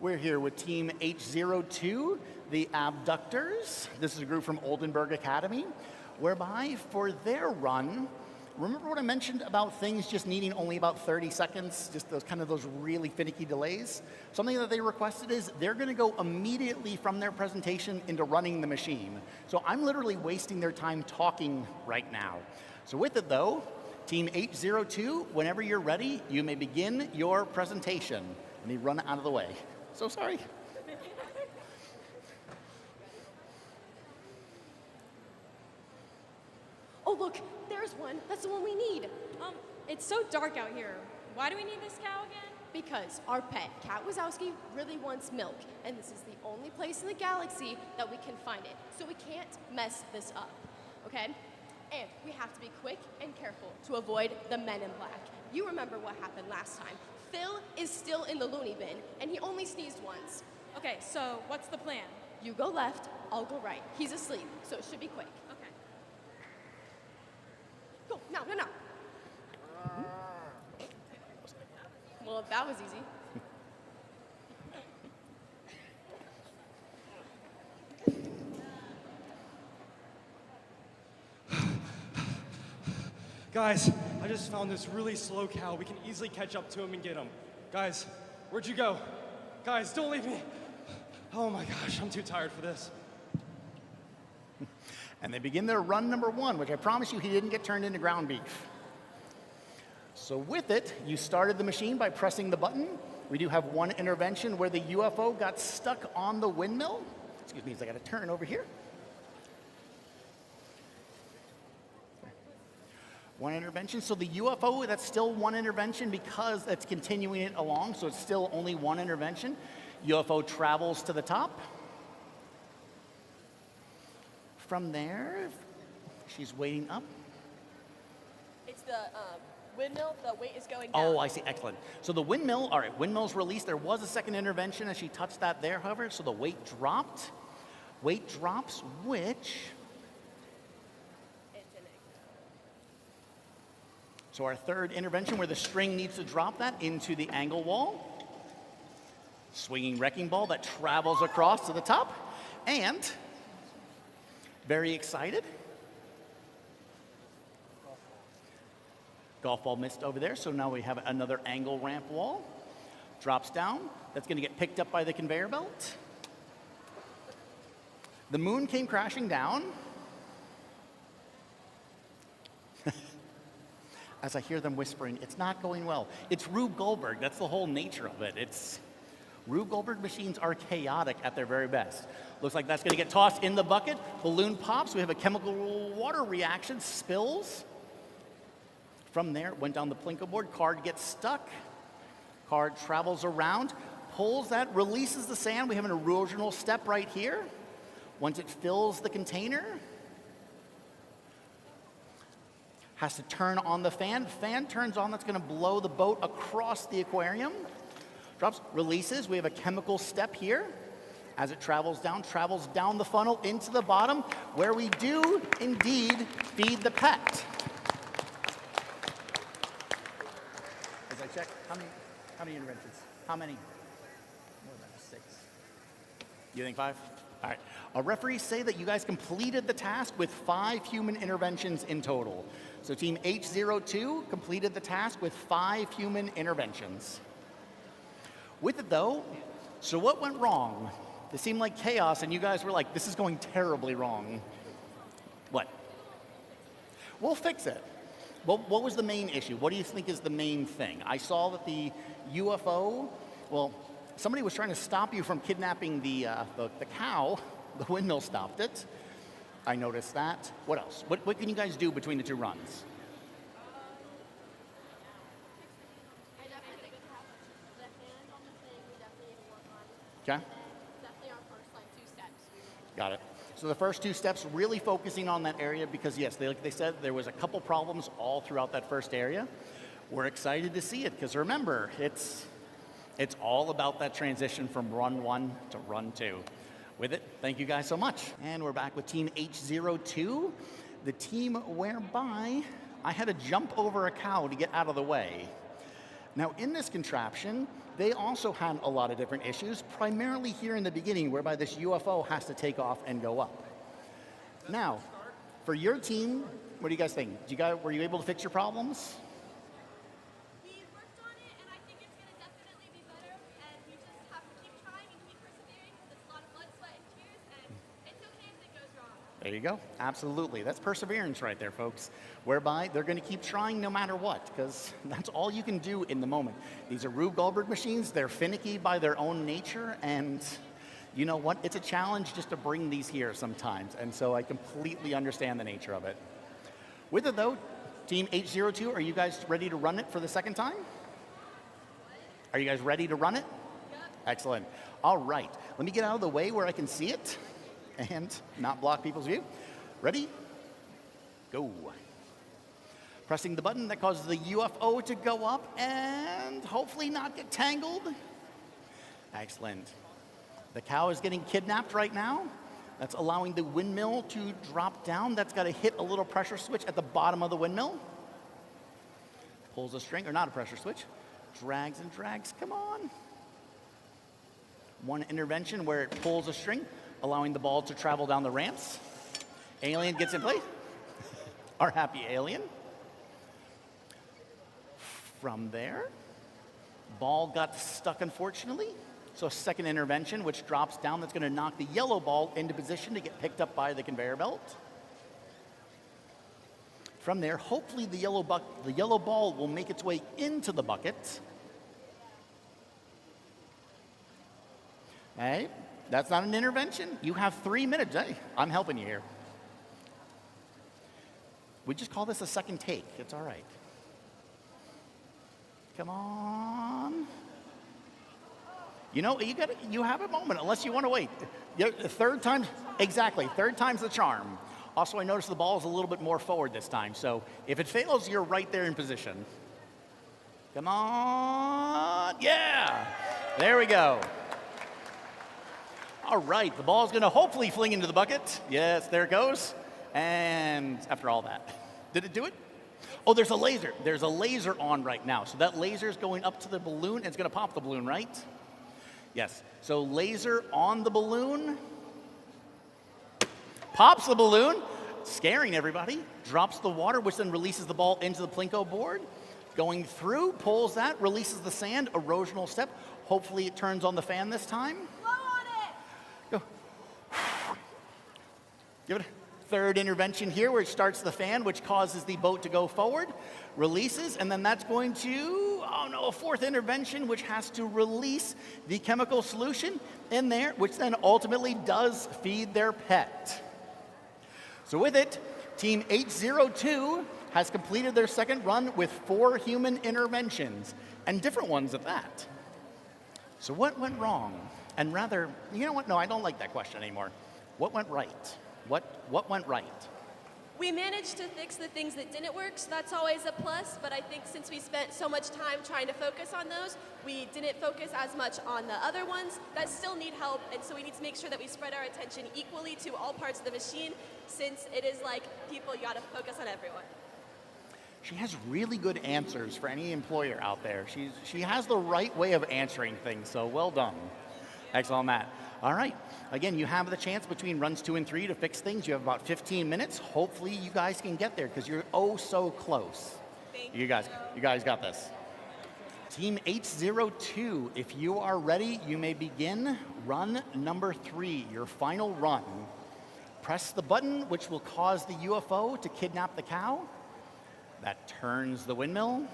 We're here with Team H02, the Abductors. This is a group from Oldenburg Academy, whereby for their run, remember what I mentioned about things just needing only about 30 seconds, just those really finicky delays? Something that they requested is they're going to go immediately from their presentation into running the machine. So I'm literally wasting their time talking right now. So with it though, Team H02, whenever you're ready, you may begin your presentation. Let me run out of the way. So sorry. Oh, look, there's one. That's the one we need. It's so dark out here. Why do we need this cow again? Because our pet, Cat Wazowski, really wants milk, and this is the only place in the galaxy that we can find it. So we can't mess this up, okay? And we have to be quick and careful to avoid the men in black. You remember what happened last time. Phil is still in the loony bin, and he only sneezed once. Okay, so what's the plan? You go left, I'll go right. He's asleep, so it should be quick. Okay. Go, now. Well, that was easy. Guys, I just found this really slow cow. We can easily catch up to him and get him. Guys, where'd you go? Guys, don't leave me. Oh my gosh, I'm too tired for this. And they begin their run number one, which I promise you he didn't get turned into ground beef. So with it, you started the machine by pressing the button. We do have one intervention where the UFO got stuck on the windmill. Excuse me, I got to turn over here. One intervention, so the UFO, that's still one intervention because that's continuing it along, so it's still only one intervention. UFO travels to the top. From there, she's waiting up. It's the windmill, the weight is going down. Oh, I see, excellent. So the windmill, all right, windmill's released. There was a second intervention as she touched that there, however, so the weight dropped. Weight drops, which... So our third intervention where the string needs to drop that into the angle wall. Swinging wrecking ball that travels across to the top. And, very excited. Golf ball missed over there, so now we have another angle ramp wall. Drops down. That's going to get picked up by the conveyor belt. The moon came crashing down. As I hear them whispering, it's not going well. It's Rube Goldberg. That's the whole nature of it. Rube Goldberg machines are chaotic at their very best. Looks like that's going to get tossed in the bucket. Balloon pops. We have a chemical water reaction. Spills. From there, it went down the Plinko board. Card gets stuck. Card travels around, pulls that, releases the sand. We have an erosional step right here. Once it fills the container, has to turn on the fan. Fan turns on, that's going to blow the boat across the aquarium. Drops, releases. We have a chemical step here. As it travels down the funnel into the bottom, where we do indeed feed the pet. As I check, how many interventions? How many? More than 6. You think 5? All right. Our referees say that you guys completed the task with 5 human interventions in total. So Team H02 completed the task with 5 human interventions. With it though, so what went wrong? This seemed like chaos and you guys were like, this is going terribly wrong. What? We'll fix it. What was the main issue? What do you think is the main thing? I saw that the UFO, well, somebody was trying to stop you from kidnapping the cow. The windmill stopped it. I noticed that. What else? What can you guys do between the 2 runs? Okay. Definitely our first 2 steps. Got it. So the first 2 steps really focusing on that area because yes, like they said, there was a couple problems all throughout that first area. We're excited to see it because remember, it's all about that transition from run 1 to run 2. With it, thank you guys so much. And we're back with Team H02, the team whereby I had to jump over a cow to get out of the way. Now, in this contraption, they also had a lot of different issues, primarily here in the beginning, whereby this UFO has to take off and go up. Now, for your team, what do you guys think? Were you able to fix your problems? We worked on it, and I think it's going to definitely be better, and we just have to keep trying and keep persevering. It's a lot of blood, sweat, and tears, and it's okay if it goes wrong. There you go. Absolutely. That's perseverance right there, folks. Whereby they're going to keep trying no matter what, because that's all you can do in the moment. These are Rube Goldberg machines. They're finicky by their own nature, and you know what? It's a challenge just to bring these here sometimes, and so I completely understand the nature of it. With it, though, Team 802, are you guys ready to run it for the second time? Are you guys ready to run it? Yep. Excellent. All right. Let me get out of the way where I can see it and not block people's view. Ready? Go. Pressing the button that causes the UFO to go up and hopefully not get tangled. Excellent. The cow is getting kidnapped right now. That's allowing the windmill to drop down. That's got to hit a little pressure switch at the bottom of the windmill. Pulls a string, or not a pressure switch. Drags and drags, come on. One intervention where it pulls a string, allowing the ball to travel down the ramps. Alien gets in play. Our happy alien. From there, ball got stuck, unfortunately. So a second intervention, which drops down, that's going to knock the yellow ball into position to get picked up by the conveyor belt. From there, hopefully the yellow ball will make its way into the bucket. Hey, that's not an intervention. You have 3 minutes. Hey, I'm helping you here. We just call this a second take. It's all right. Come on. You know, you have a moment, unless you want to wait. Third time, exactly, third time's the charm. Also, I noticed the ball is a little bit more forward this time, so if it fails, you're right there in position. Come on, yeah, there we go. All right, the ball's gonna hopefully fling into the bucket. Yes, there it goes. And after all that, did it do it? Oh, there's a laser. There's a laser on right now. So that laser is going up to the balloon, and it's gonna pop the balloon, right? Yes, so laser on the balloon, pops the balloon, scaring everybody, drops the water, which then releases the ball into the Plinko board, going through, pulls that, releases the sand, erosional step. Hopefully it turns on the fan this time. Blow on it! Go. Give it a third intervention here where it starts the fan, which causes the boat to go forward, releases, and then that's going to, oh no, a fourth intervention, which has to release the chemical solution in there, which then ultimately does feed their pet. So with it, Team 802 has completed their second run with 4 human interventions, and different ones at that. So what went wrong? And rather, you know what? No, I don't like that question anymore. What went right? What went right? We managed to fix the things that didn't work, so that's always a plus, but I think since we spent so much time trying to focus on those, we didn't focus as much on the other ones that still need help, and so we need to make sure that we spread our attention equally to all parts of the machine, since it is like people, you gotta focus on everyone. She has really good answers for any employer out there. She has the right way of answering things, so well done. Excellent, Matt. All right, again, you have the chance between runs 2 and 3 to fix things. You have about 15 minutes. Hopefully you guys can get there because you're oh so close. Thank you guys got this. Team 802, if you are ready, you may begin run number 3, your final run. Press the button, which will cause the UFO to kidnap the cow. That turns the windmill.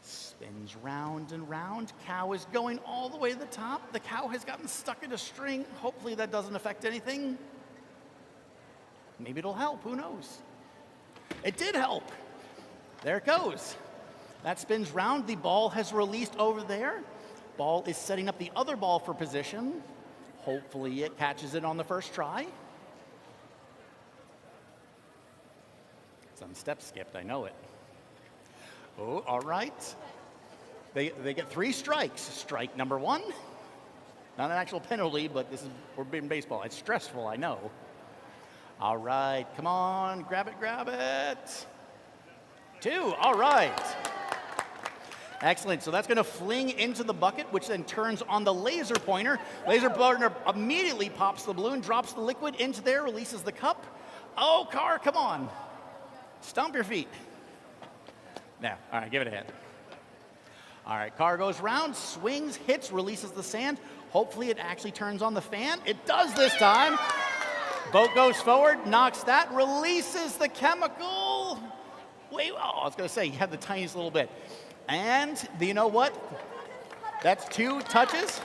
Spins round and round. Cow is going all the way to the top. The cow has gotten stuck in a string. Hopefully that doesn't affect anything. Maybe it'll help, who knows? It did help. There it goes. That spins round. The ball has released over there. Ball is setting up the other ball for position. Hopefully it catches it on the first try. Some steps skipped, I know it. Oh, all right. They get 3 strikes. Strike number 1. Not an actual penalty, but we're in baseball. It's stressful, I know. All right, come on, grab it. 2. All right. Excellent. So that's going to fling into the bucket, which then turns on the laser pointer. Laser pointer immediately pops the balloon, drops the liquid into there, releases the cup. Oh, car, come on. Stomp your feet. Now, all right, give it a hit. All right, car goes round, swings, hits, releases the sand. Hopefully it actually turns on the fan. It does this time. Boat goes forward, knocks that, releases the chemical. Wait, oh, I was going to say, you had the tiniest little bit. And you know what? That's 2 touches.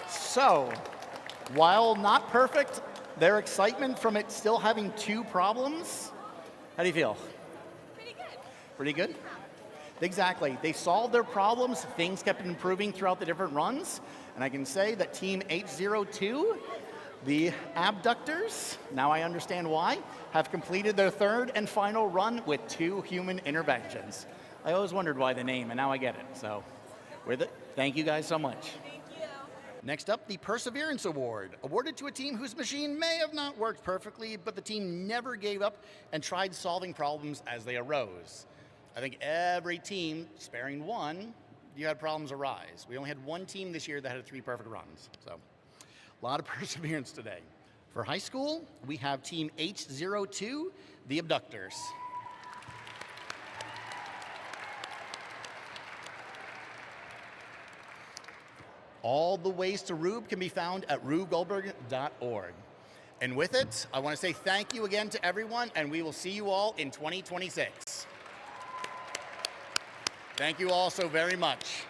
So, while not perfect, their excitement from it still having 2 problems. How do you feel? Pretty good. Pretty good? Exactly. They solved their problems. Things kept improving throughout the different runs. And I can say that Team 802, the Abductors, now I understand why, have completed their 3rd and final run with 2 human interventions. I always wondered why the name, and now I get it. So, thank you guys so much. Thank you. Next up, the Perseverance Award, awarded to a team whose machine may have not worked perfectly, but the team never gave up and tried solving problems as they arose. I think every team, sparing one, you had problems arise. We only had 1 team this year that had 3 perfect runs. So, a lot of perseverance today. For high school, we have Team H02, the Abductors. All the ways to Rube can be found at rubegoldberg.org. And with it, I want to say thank you again to everyone, and we will see you all in 2026. Thank you all so very much.